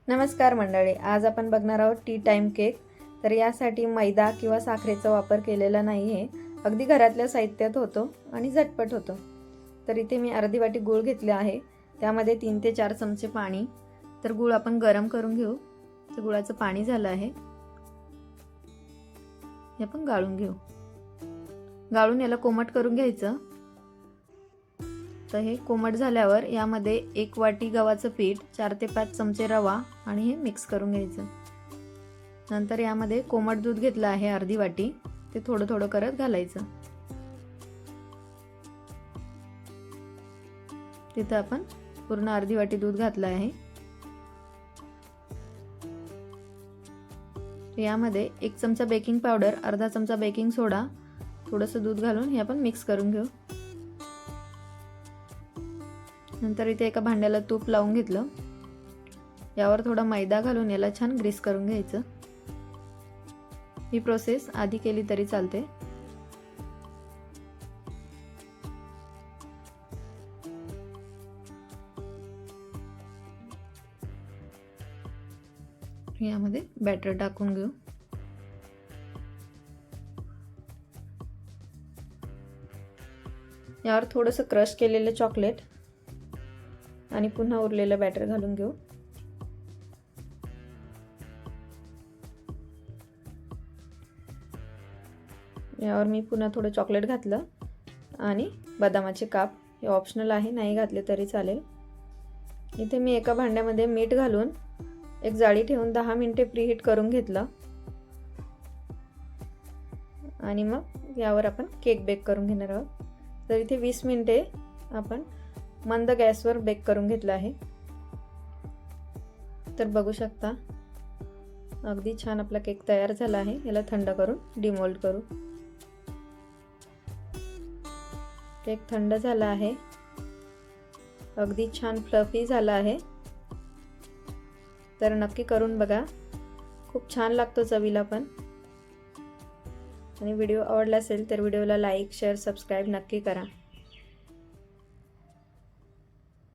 नमस्कार मंडळी, आज आपण बघणार आहोत टी टाइम केक। तर यासाठी मैदा किंवा साखरेचा वापर केलेला नाही आहे, अगदी घरातल्या साहित्यात होतो आणि झटपट होतो। तर इथे मी अर्धी वाटी गूळ घेतले आहे, त्यामध्ये 3 ते 4 चमचे पाणी। तर गूळ आपण गरम करून घेऊ। तर गुळाचं पाणी झालं आहे, हे आपण गाळून घेऊ। गाळून याला कोमट करून घ्यायचं। तर हे कोमट झाल्यावर यामध्ये 1 वाटी गव्हाचं पीठ, 4 ते 5 चमचे रवा आणि हे मिक्स करून घ्यायचं। नंतर यामध्ये कोमट दूध घेतलं आहे अर्धी वाटी, ते थोडं थोडं करत घालायचं। तिथे आपण पूर्ण अर्धी वाटी दूध घातलं आहे। यामध्ये 1 चमचा बेकिंग पावडर, अर्धा चमचा बेकिंग सोडा, थोडंसं दूध घालून हे आपण मिक्स करून घेऊ। नंतर इथे एका भांड्याला तूप लावून घेतलं, यावर थोडा मैदा घालून याला छान ग्रीस करून घ्यायचं। ही प्रोसेस आधी केली तरी चालते। यामध्ये बॅटर टाकून घेऊ। यावर थोडंसं क्रश केलेलं चॉकलेट आणि पुन्हा उरलेलं बॅटर घालून घेऊ। यावर मी पुन्हा थोडं चॉकलेट घातलं आणि बदामाचे काप, हे ऑप्शनल आहे, नाही घातले तरी चालेल। इथे मी एका भांड्यामध्ये मीठ घालून एक जाळी ठेवून 10 मिनिटे प्रीहीट करून घेतलं आणि मग यावर आपण केक बेक करून घेणार आहोत। तर इथे 20 मिनिटे आपण मंद गॅसवर बेक करून घेतलं आहे। तर बघू शकता अगदी छान आपला केक तयार झाला आहे। याला थंड करून डिमोल्ड करू। केक थंड झाला आहे, अगदी छान फ्लफी झाला आहे। तर नक्की करून बघा, खूप छान लागतो चवीला पण। आणि व्हिडिओ आवडला असेल तर व्हिडिओला लाईक, शेअर, सबस्क्राईब नक्की करा।